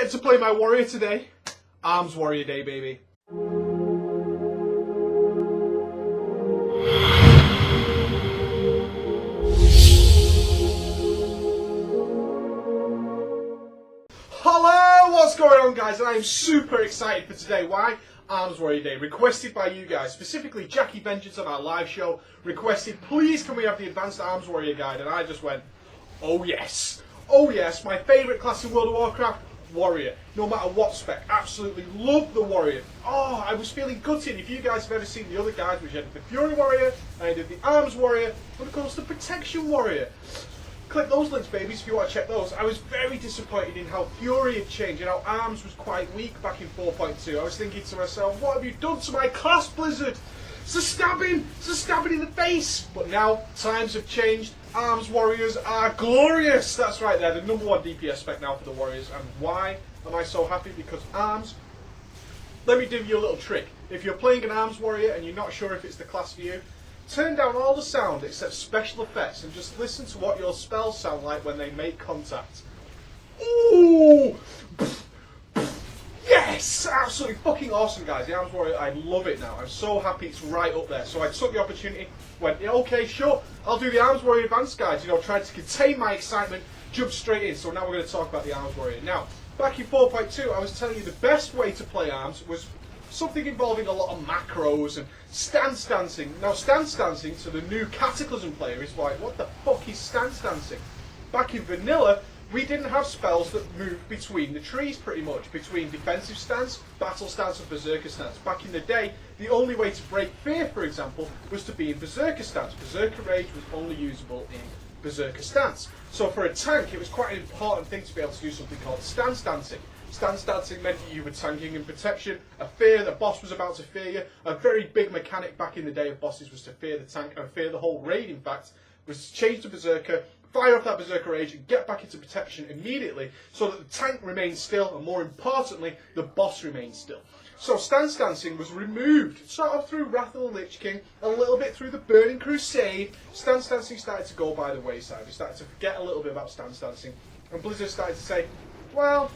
get to play my warrior today. Arms Warrior Day, baby. Hello, what's going on, guys? And I am super excited for today. Why? Arms Warrior Day, requested by you guys, specifically Jackie Vengeance on our live show, requested, please can we have the Advanced Arms Warrior Guide? And I just went, oh yes, my favourite class in World of Warcraft, Warrior. No matter what spec, absolutely love the Warrior. Oh, I was feeling gutted. If you guys have ever seen the other guides, which I did the Fury Warrior, I did the Arms Warrior, and of course the Protection Warrior. Click those links, babies, if you want to check those. I was very disappointed in how Fury had changed and how Arms was quite weak back in 4.2. I was thinking to myself, what have you done to my class, Blizzard? It's a stabbing in the face. But now, times have changed. Arms Warriors are glorious. That's right, they're the #1 DPS spec now for the Warriors. And why am I so happy? Because Arms, let me give you a little trick. If you're playing an Arms Warrior and you're not sure if it's the class for you, turn down all the sound except special effects and just listen to what your spells sound like when they make contact. Ooh! Yes! Absolutely fucking awesome, guys. The Arms Warrior, I love it now. I'm so happy it's right up there. So I took the opportunity, went, yeah, okay, sure, I'll do the Arms Warrior Advanced Guides. You know, tried to contain my excitement, jump straight in. So now we're going to talk about the Arms Warrior. Now, back in 4.2, I was telling you the best way to play Arms was something involving a lot of macros and stance dancing. Now, stance dancing to the new Cataclysm player is like, what the fuck is stance dancing? Back in vanilla, we didn't have spells that moved between the trees pretty much, between defensive stance, battle stance and berserker stance. Back in the day, the only way to break fear, for example, was to be in berserker stance. Berserker rage was only usable in berserker stance. So for a tank, it was quite an important thing to be able to do something called stance dancing. Stance dancing meant that you were tanking in protection, a fear that boss was about to fear you. A very big mechanic back in the day of bosses was to fear the tank, and fear the whole raid, in fact, was to change to berserker, fire off that berserker rage and get back into protection immediately so that the tank remains still, and more importantly, the boss remains still. So stance dancing was removed, sort of through Wrath of the Lich King, a little bit through the Burning Crusade. Stance dancing started to go by the wayside. We started to forget a little bit about stance dancing, and Blizzard started to say, well,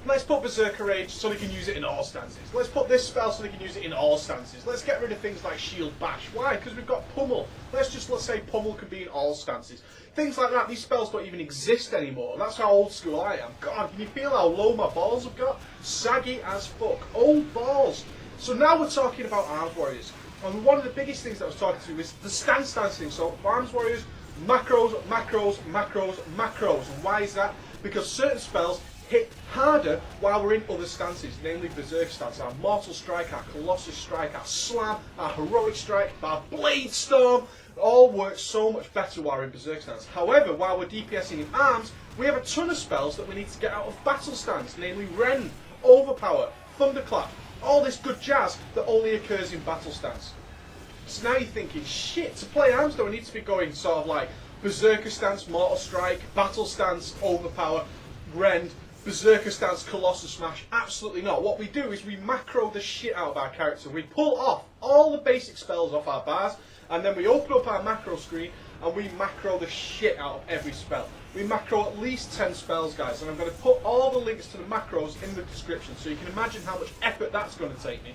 let's put Berserker Rage so they can use it in all stances. Let's put this spell so they can use it in all stances. Let's get rid of things like Shield Bash. Why? Because we've got Pummel. Let's say Pummel can be in all stances. Things like that. These spells don't even exist anymore. That's how old school I am. God, can you feel how low my balls have got? Saggy as fuck. Old balls. So now we're talking about Arms Warriors. And one of the biggest things that I was talking to is the stance dancing. So for Arms Warriors, macros, macros, macros, macros. And why is that? Because certain spells hit harder while we're in other stances, namely Berserker Stance, our Mortal Strike, our Colossus Strike, our Slam, our Heroic Strike, our Bladestorm, all work so much better while we're in Berserker Stance. However, while we're DPSing in Arms, we have a ton of spells that we need to get out of Battle Stance, namely Rend, Overpower, Thunderclap, all this good jazz that only occurs in Battle Stance. So now you're thinking, shit, to play Arms though I need to be going sort of like Berserker Stance, Mortal Strike, Battle Stance, Overpower, Rend, Berserker Stance, Colossus Smash. Absolutely not. What we do is we macro the shit out of our character. We pull off all the basic spells off our bars, and then we open up our macro screen and we macro the shit out of every spell. We macro at least 10 spells, guys, and I'm going to put all the links to the macros in the description so you can imagine how much effort that's going to take me.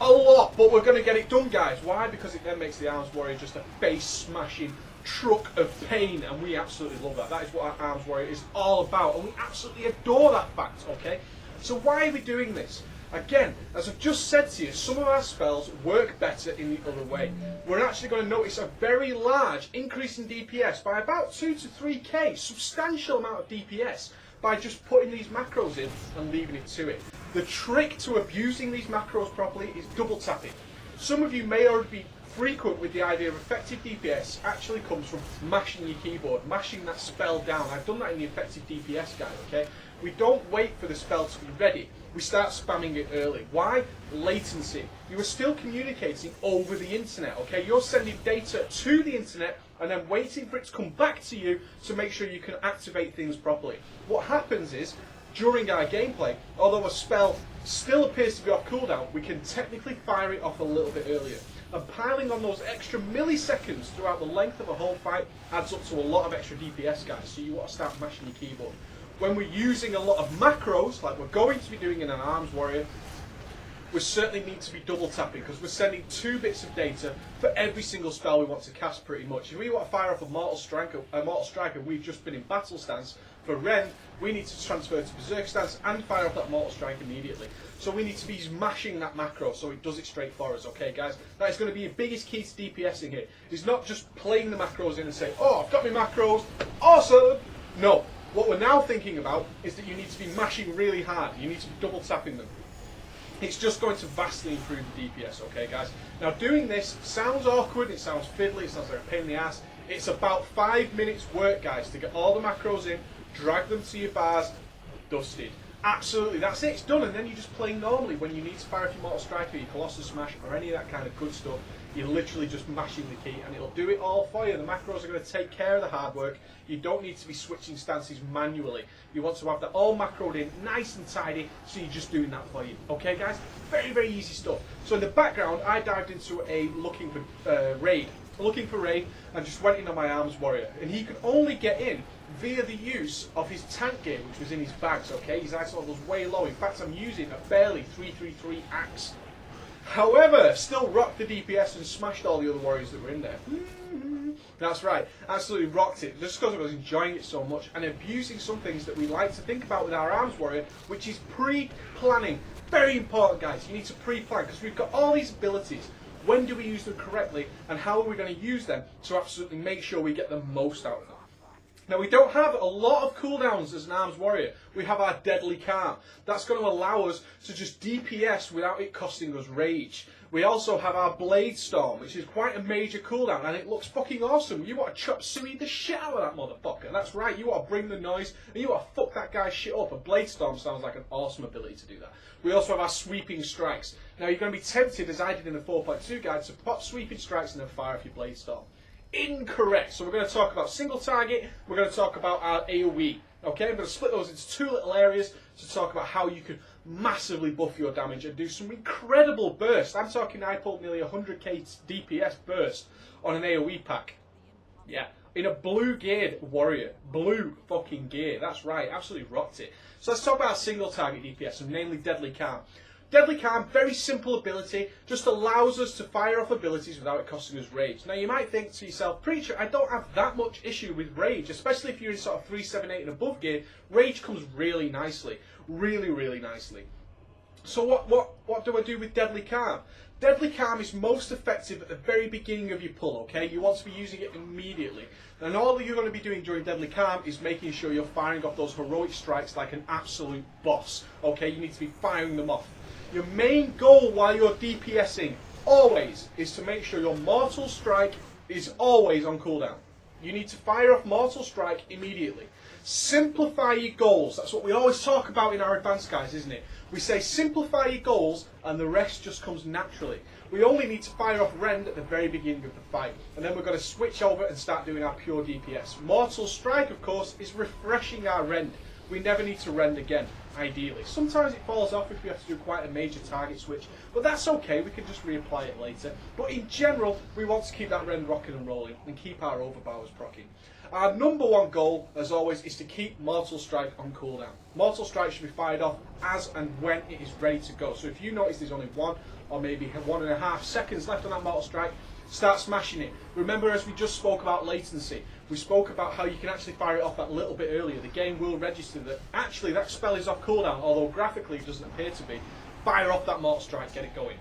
A lot, but we're going to get it done, guys. Why? Because it then makes the Arms Warrior just a face-smashing truck of pain, and we absolutely love that. That is what our Arms Warrior is all about, and we absolutely adore that fact, okay? So why are we doing this? Again, as I've just said to you, some of our spells work better in the other way. We're actually going to notice a very large increase in DPS by about 2 to 3k, substantial amount of DPS, by just putting these macros in and leaving it to it. The trick to abusing these macros properly is double tapping. Some of you may already be frequent with the idea of effective DPS actually comes from mashing your keyboard, mashing that spell down. I've done that in the effective DPS guide, okay? We don't wait for the spell to be ready. We start spamming it early. Why? Latency. You are still communicating over the internet, okay? You're sending data to the internet and then waiting for it to come back to you to make sure you can activate things properly. What happens is, during our gameplay, although a spell still appears to be off cooldown, we can technically fire it off a little bit earlier. And piling on those extra milliseconds throughout the length of a whole fight adds up to a lot of extra DPS, guys, so you want to start mashing your keyboard. when we're using a lot of macros, like we're going to be doing in an Arms Warrior, we certainly need to be double tapping because we're sending 2 bits of data for every single spell we want to cast pretty much. If we want to fire off a Mortal Strike and we've just been in Battle Stance for Rend, we need to transfer to Berserker Stance and fire off that Mortal Strike immediately. So we need to be mashing that macro so it does it straight for us, okay guys? That is going to be your biggest key to DPSing here. It's not just playing the macros in and saying, oh, I've got my macros, awesome! No, what we're now thinking about is that you need to be mashing really hard. You need to be double tapping them. It's just going to vastly improve the DPS, okay guys? Now doing this sounds awkward, it sounds fiddly, it sounds like a pain in the ass. It's about 5 minutes work, guys, to get all the macros in, drag them to your bars, dusted. Absolutely, that's it, it's done, and then you just play normally. When you need to fire off your Mortal Strike or your Colossus Smash or any of that kind of good stuff, you're literally just mashing the key and it'll do it all for you. The macros are going to take care of the hard work. You don't need to be switching stances manually. You want to have that all macroed in, nice and tidy, so you're just doing that for you. Okay guys? Very, very easy stuff. So in the background, I dived into a looking for raid, and just went in on my Arms Warrior. And he could only get in via the use of his tank gear, which was in his bags, okay? His ice level was way low. In fact, I'm using a barely 333 axe. However, still rocked the DPS and smashed all the other warriors that were in there. That's right, absolutely rocked it, just because I was enjoying it so much and abusing some things that we like to think about with our Arms Warrior, which is pre-planning. Very important, guys. You need to pre-plan because we've got all these abilities. When do we use them correctly and how are we going to use them to absolutely make sure we get the most out of them? Now we don't have a lot of cooldowns as an Arms Warrior. We have our Deadly Calm. That's going to allow us to just DPS without it costing us rage. We also have our Bladestorm, which is quite a major cooldown, and it looks fucking awesome. You want to chop suey the shit out of that motherfucker. That's right, you want to bring the noise, and you want to fuck that guy's shit up. And Bladestorm sounds like an awesome ability to do that. We also have our Sweeping Strikes. Now you're going to be tempted, as I did in the 4.2 guide, to pop Sweeping Strikes and then fire off your Bladestorm. Incorrect. So we're going to talk about single target, we're going to talk about our AoE. Okay, I'm going to split those into 2 little areas to talk about how you can massively buff your damage and do some incredible bursts. I'm talking I pulled nearly 100k DPS burst on an AoE pack. Yeah, in a blue geared warrior. Blue fucking gear. That's right, absolutely rocked it. So let's talk about single target DPS, and namely Deadly Calm. Deadly Calm, very simple ability, just allows us to fire off abilities without it costing us rage. Now you might think to yourself, Preacher, I don't have that much issue with rage, especially if you're in sort of 3, 7, 8 and above gear. Rage comes really nicely, really, really nicely. So what do I do with Deadly Calm? Deadly Calm is most effective at the very beginning of your pull, okay? You want to be using it immediately. And all that you're going to be doing during Deadly Calm is making sure you're firing off those heroic strikes like an absolute boss, okay? You need to be firing them off. Your main goal while you're DPSing, always, is to make sure your Mortal Strike is always on cooldown. You need to fire off Mortal Strike immediately. Simplify your goals. That's what we always talk about in our advanced guys, isn't it? We say simplify your goals and the rest just comes naturally. We only need to fire off Rend at the very beginning of the fight. And then we're going to switch over and start doing our pure DPS. Mortal Strike, of course, is refreshing our Rend. We never need to Rend again, ideally. Sometimes it falls off if we have to do quite a major target switch, but that's okay, we can just reapply it later. But in general, we want to keep that Rend rocking and rolling and keep our Overpowers proccing. Our number 1 goal, as always, is to keep Mortal Strike on cooldown. Mortal Strike should be fired off as and when it is ready to go. So if you notice there's only 1 or maybe 1.5 seconds left on that Mortal Strike, start smashing it. Remember, as we just spoke about latency, we spoke about how you can actually fire it off that little bit earlier. The game will register that actually that spell is off cooldown, although graphically it doesn't appear to be. Fire off that Mortal Strike, get it going.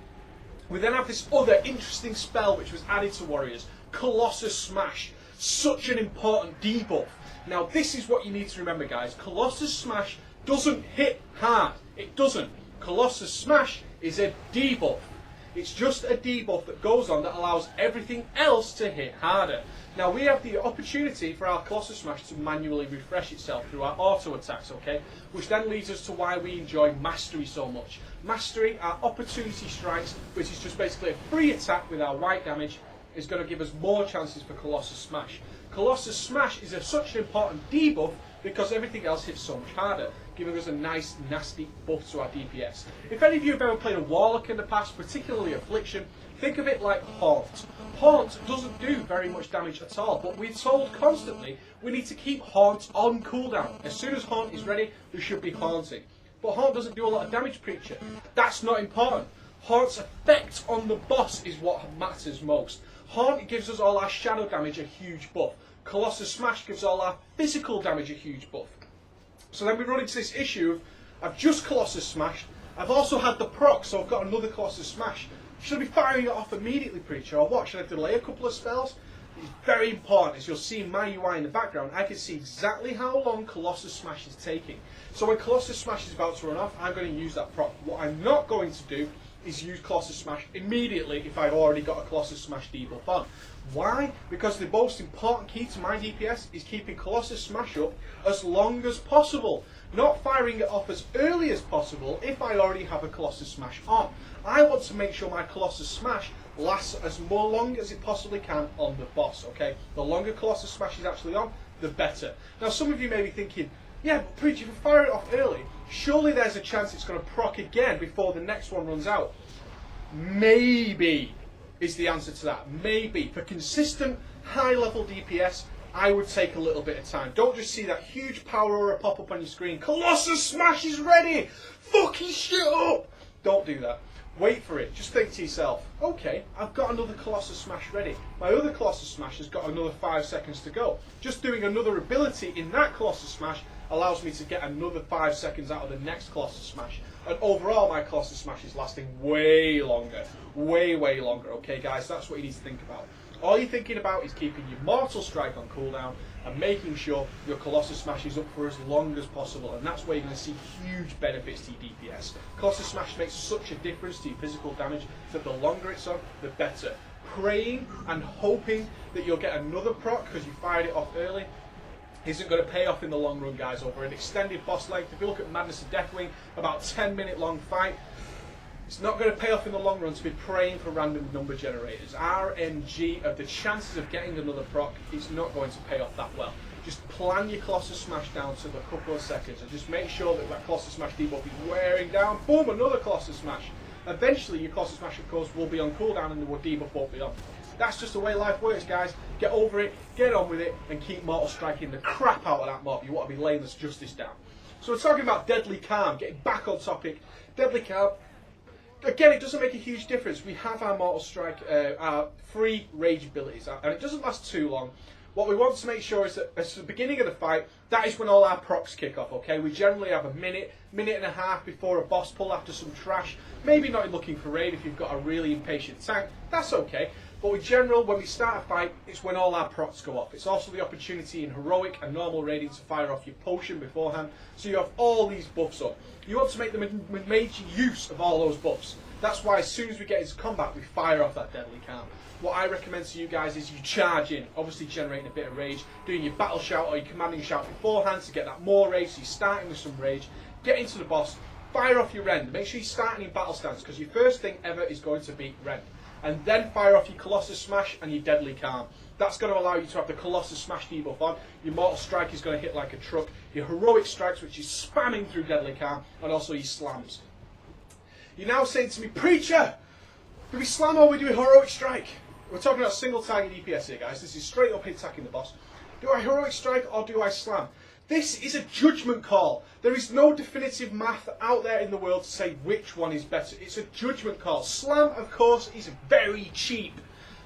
We then have this other interesting spell which was added to warriors, Colossus Smash. Such an important debuff. Now this is what you need to remember, guys. Colossus Smash doesn't hit hard. It doesn't. Colossus Smash is a debuff. It's just a debuff that goes on that allows everything else to hit harder. Now we have the opportunity for our Colossus Smash to manually refresh itself through our auto attacks, okay? Which then leads us to why we enjoy Mastery so much. Mastery, our opportunity strikes, which is just basically a free attack with our white damage, is going to give us more chances for Colossus Smash. Colossus Smash is such an important debuff because everything else hits so much harder, giving us a nice, nasty buff to our DPS. If any of you have ever played a Warlock in the past, particularly Affliction, think of it like Haunt. Haunt doesn't do very much damage at all, but we're told constantly we need to keep Haunt on cooldown. As soon as Haunt is ready, we should be haunting. But Haunt doesn't do a lot of damage, Preacher. That's not important. Haunt's effect on the boss is what matters most. Haunt gives us all our shadow damage a huge buff. Colossus Smash gives all our physical damage a huge buff. So then we run into this issue of, I've just Colossus Smashed, I've also had the proc, so I've got another Colossus Smash. Should I be firing it off immediately, Preacher, or what? Should I delay a couple of spells? It's very important, as you'll see in my UI in the background, I can see exactly how long Colossus Smash is taking. So when Colossus Smash is about to run off, I'm going to use that proc. What I'm not going to do is use Colossus Smash immediately if I've already got a Colossus Smash debuff on. Why? Because the most important key to my DPS is keeping Colossus Smash up as long as possible. Not firing it off as early as possible if I already have a Colossus Smash on. I want to make sure my Colossus Smash lasts as long as it possibly can on the boss, okay? The longer Colossus Smash is actually on, the better. Now some of you may be thinking, yeah, but Preacher, if you fire it off early, surely there's a chance it's going to proc again before the next one runs out. Maybe is the answer to that. Maybe. For consistent high-level DPS, I would take a little bit of time. Don't just see that huge power aura pop up on your screen. Colossus Smash is ready! Fucking shit up! Don't do that. Wait for it. Just think to yourself, okay, I've got another Colossus Smash ready. My other Colossus Smash has got another 5 seconds to go. Just doing another ability in that Colossus Smash allows me to get another 5 seconds out of the next Colossus Smash. And overall, my Colossus Smash is lasting way longer. Way, way longer. Okay, guys, that's what you need to think about. All you're thinking about is keeping your Mortal Strike on cooldown and making sure your Colossus Smash is up for as long as possible. And that's where you're going to see huge benefits to your DPS. Colossus Smash makes such a difference to your physical damage that the longer it's on, the better. Praying and hoping that you'll get another proc because you fired it off early isn't going to pay off in the long run, guys. Over an extended boss length, if you look at Madness of Deathwing, about 10-minute long fight, it's not going to pay off in the long run to be praying for random number generators. RNG of the chances of getting another proc is not going to pay off that well. Just plan your Colossus Smash down to a couple of seconds and just make sure that that Colossus Smash debuff is wearing down. Boom, another Colossus Smash. Eventually your Colossus Smash, of course, will be on cooldown and the debuff won't be on. That's just the way life works, guys. Get over it, get on with it, and keep Mortal Striking the crap out of that mob. You want to be laying this justice down. So we're talking about Deadly Calm, getting back on topic. Deadly Calm, again, it doesn't make a huge difference. We have our Mortal Strike, our free rage abilities, and it doesn't last too long. What we want to make sure is that at the beginning of the fight, that is when all our procs kick off, okay? We generally have a minute and a half before a boss pull after some trash. Maybe not looking for raid if you've got a really impatient tank. That's okay. But in general, when we start a fight, it's when all our procs go off. It's also the opportunity in heroic and normal raiding to fire off your potion beforehand. So you have all these buffs up. You want to make them with major use of all those buffs. That's why as soon as we get into combat, we fire off that Deadly Calm. What I recommend to you guys is you charge in, obviously generating a bit of rage, doing your battle shout or your commanding shout beforehand to get that more rage, so you're starting with some rage, get into the boss, fire off your Rend. Make sure you're starting in battle stance, because your first thing ever is going to be Rend. And then fire off your Colossus Smash and your Deadly Calm. That's going to allow you to have the Colossus Smash debuff on. Your Mortal Strike is going to hit like a truck. Your Heroic Strikes, which is spamming through Deadly Calm, and also your Slams. You're now saying to me, Preacher, do we slam or we do a Heroic Strike? We're talking about single target DPS here, guys. This is straight up attacking the boss. Do I Heroic Strike or do I Slam? This is a judgment call. There is no definitive math out there in the world to say which one is better. It's a judgment call. Slam, of course, is very cheap.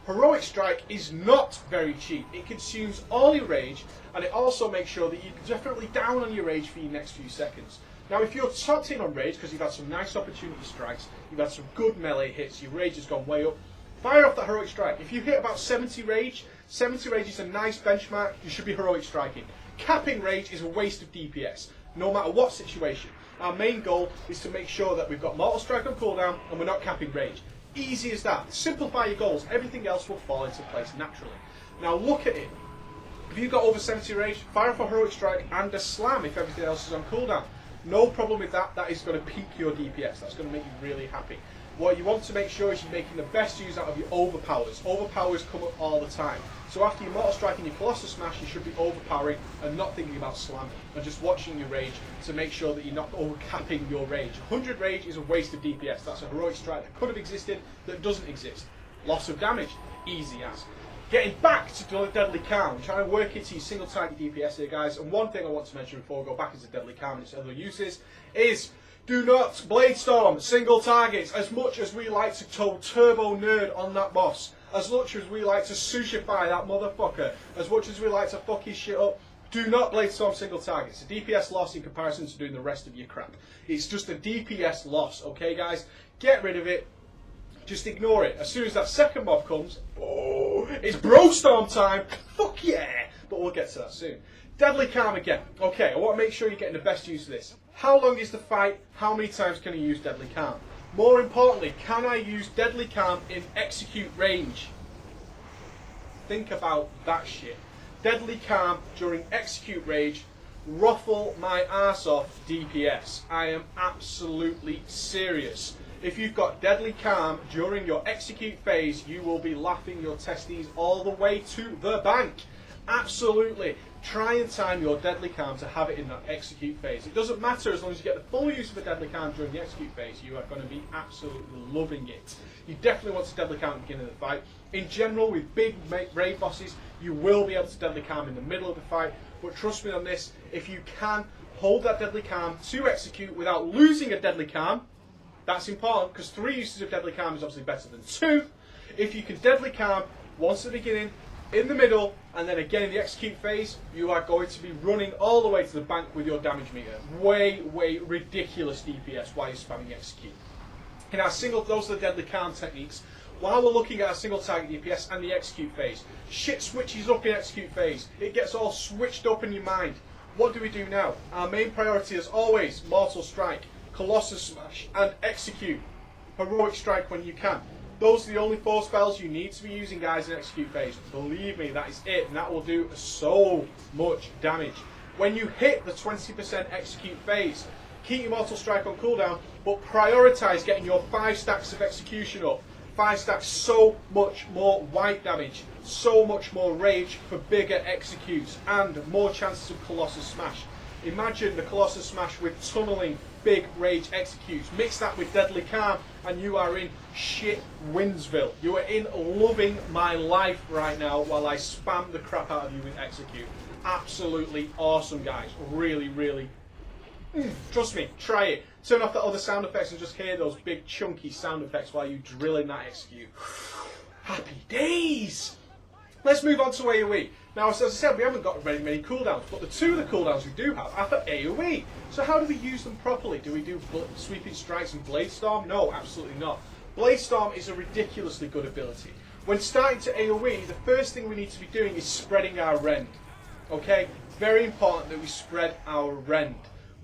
Heroic Strike is not very cheap. It consumes all your rage, and it also makes sure that you're definitely down on your rage for your next few seconds. Now, if you're topped in on rage because you've had some nice opportunity strikes, you've had some good melee hits, your rage has gone way up, fire off that Heroic Strike. If you hit about 70 rage is a nice benchmark, you should be Heroic Striking. Capping rage is a waste of DPS, no matter what situation. Our main goal is to make sure that we've got Mortal Strike on cooldown and we're not capping rage. Easy as that. Simplify your goals, everything else will fall into place naturally. Now look at it. If you've got over 70 rage, fire off a Heroic Strike and a Slam if everything else is on cooldown. No problem with that, that is going to peak your DPS, that's going to make you really happy. What you want to make sure is you're making the best use out of your overpowers. Overpowers come up all the time. So after your Mortal Strike and your Colossus Smash, you should be overpowering and not thinking about slam and just watching your rage to make sure that you're not overcapping your rage. 100 rage is a waste of DPS. That's a heroic strike that could have existed that doesn't exist. Loss of damage, easy as. Getting back to Deadly Calm, trying to work it to your single target DPS here, guys. And one thing I want to mention before we go back into Deadly Calm and its other uses is do not Bladestorm single targets. As much as we like to turbo nerd on that boss, as much as we like to sushify that motherfucker, as much as we like to fuck his shit up, do not Bladestorm single targets. It's a DPS loss in comparison to doing the rest of your crap. It's just a DPS loss, okay, guys? Get rid of it. Just ignore it. As soon as that second mob comes, oh, it's Brostorm time. Fuck yeah! But we'll get to that soon. Deadly Calm again. Okay, I want to make sure you're getting the best use of this. How long is the fight? How many times can I use Deadly Calm? More importantly, can I use Deadly Calm in execute range? Think about that shit. Deadly Calm during execute range, ruffle my arse off DPS. I am absolutely serious. If you've got Deadly Calm during your execute phase, you will be laughing your testes all the way to the bank. Absolutely. Try and time your Deadly Calm to have it in that execute phase. It doesn't matter as long as you get the full use of a Deadly Calm during the execute phase, you are going to be absolutely loving it. You definitely want to Deadly Calm at the beginning of the fight. In general, with big raid bosses, you will be able to Deadly Calm in the middle of the fight, but trust me on this, if you can hold that Deadly Calm to execute without losing a Deadly Calm, that's important, because 3 uses of Deadly Calm is obviously better than 2. If you can Deadly Calm once at the beginning, in the middle, and then again in the execute phase, you are going to be running all the way to the bank with your damage meter. Way ridiculous DPS while you're spamming execute. In our those are the Deadly Calm techniques. While we're looking at our single target DPS and the execute phase, shit switches up in execute phase. It gets all switched up in your mind. What do we do now? Our main priority is always Mortal Strike, Colossus Smash, and execute. Heroic Strike when you can. Those are the only 4 spells you need to be using, guys, in execute phase. Believe me, that is it, and that will do so much damage. When you hit the 20% execute phase, keep your Mortal Strike on cooldown, but prioritise getting your 5 stacks of execution up. 5 stacks, so much more white damage, so much more rage for bigger executes, and more chances of Colossus Smash. Imagine the Colossus Smash with tunneling, big rage executes. Mix that with Deadly Calm, and you are in shit Winsville. You are in loving my life right now while I spam the crap out of you with execute. Absolutely awesome, guys. Really. Trust me, try it. Turn off the other sound effects and just hear those big chunky sound effects while you drill in that execute. Happy days! Let's move on to AoE. Now, as I said, we haven't got very many cooldowns, but the 2 of the cooldowns we do have are for AoE. So how do we use them properly? Do we do Sweeping Strikes and Bladestorm? No, absolutely not. Bladestorm is a ridiculously good ability. When starting to AoE, the first thing we need to be doing is spreading our Rend. Okay? Very important that we spread our Rend.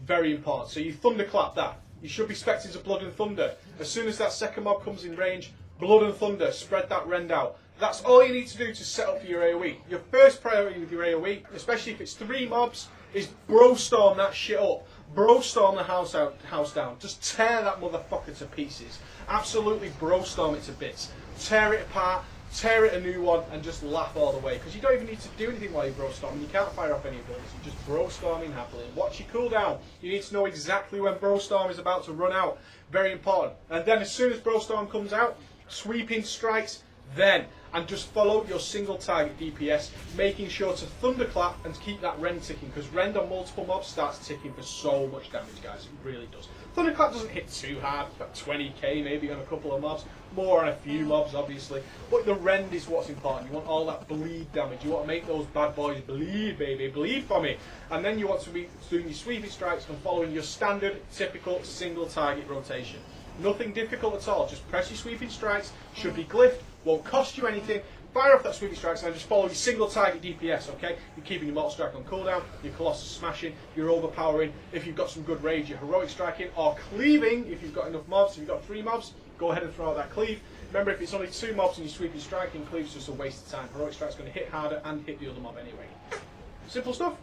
Very important. So you Thunderclap that. You should be expecting to Blood and Thunder. As soon as that second mob comes in range, Blood and Thunder, spread that Rend out. That's all you need to do to set up for your AoE. Your first priority with your AoE, especially if it's 3 mobs, is Brostorm that shit up. Brostorm the house down. Just tear that motherfucker to pieces. Absolutely Brostorm it to bits. Tear it apart, tear it a new one, and just laugh all the way. Because you don't even need to do anything while you're Brostorming. You can't fire off any abilities. You're just Brostorming happily. Watch your cooldown. You need to know exactly when Brostorm is about to run out. Very important. And then as soon as Brostorm comes out, Sweeping Strikes, then. And just follow your single target DPS, making sure to Thunderclap and to keep that Rend ticking, because Rend on multiple mobs starts ticking for so much damage, guys. It really does. Thunderclap doesn't hit too hard, about 20k maybe on a couple of mobs, more on a few mobs obviously, but the Rend is what's important. You want all that bleed damage, you want to make those bad boys bleed, baby, bleed for me. And then you want to be doing your Sweeping Strikes and following your standard, typical single target rotation. Nothing difficult at all, just press your Sweeping Strikes, should be glyphed, won't cost you anything. Fire off that Sweeping Strikes and just follow your single target DPS, okay? You're keeping your Mortal Strike on cooldown, your Colossus Smashing, you're overpowering. If you've got some good rage, you're Heroic Striking or cleaving if you've got enough mobs. If you've got 3 mobs, go ahead and throw out that cleave. Remember, if it's only 2 mobs and you're Sweeping Striking, cleave's just a waste of time. Heroic Strike's going to hit harder and hit the other mob anyway. Simple stuff.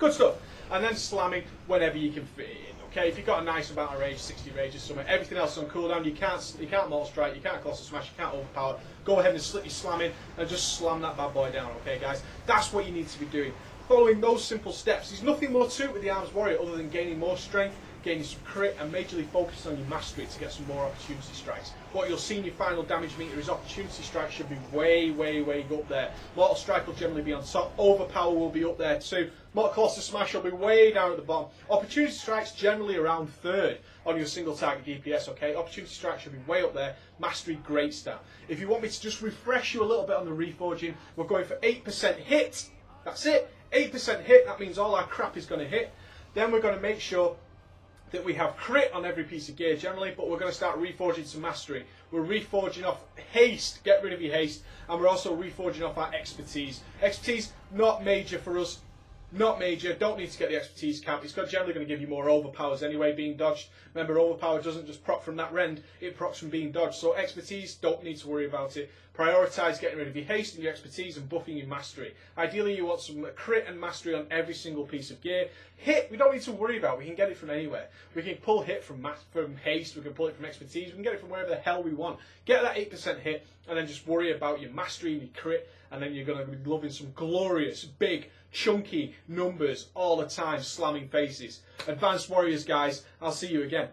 Good stuff. And then slamming whenever you can fit it in. Okay, if you've got a nice amount of rage, 60 rage or something, everything else is on cooldown. You can't Mortal Strike, you can't Colossus Smash, you can't Overpower. Go ahead and slip your slam in and just slam that bad boy down. Okay, guys, that's what you need to be doing. Following those simple steps, there's nothing more to it with the Arms Warrior other than gaining more strength, gaining some crit, and majorly focusing on your mastery to get some more opportunity strikes. What you'll see in your final damage meter is opportunity strikes should be way, way, way up there. Mortal Strike will generally be on top. Overpower will be up there too. Mortal Colossus Smash will be way down at the bottom. Opportunity strikes generally around third on your single target DPS, okay? Opportunity strikes should be way up there. Mastery, great stat. If you want me to just refresh you a little bit on the reforging, we're going for 8% hit. That's it. 8% hit, that means all our crap is going to hit. Then we're going to make sure that we have crit on every piece of gear generally, but we're going to start reforging some mastery. We're reforging off haste, get rid of your haste, and we're also reforging off our expertise. Expertise, not major for us. Not major, don't need to get the expertise cap. It's generally going to give you more overpowers anyway, being dodged. Remember, overpower doesn't just proc from that rend, it procs from being dodged. So expertise, don't need to worry about it. Prioritise getting rid of your haste and your expertise and buffing your mastery. Ideally, you want some crit and mastery on every single piece of gear. Hit, we don't need to worry about. We can get it from anywhere. We can pull hit from haste, we can pull it from expertise, we can get it from wherever the hell we want. Get that 8% hit, and then just worry about your mastery and your crit, and then you're going to be loving some glorious, big, chunky numbers all the time, slamming faces. Advanced Warriors, guys, I'll see you again.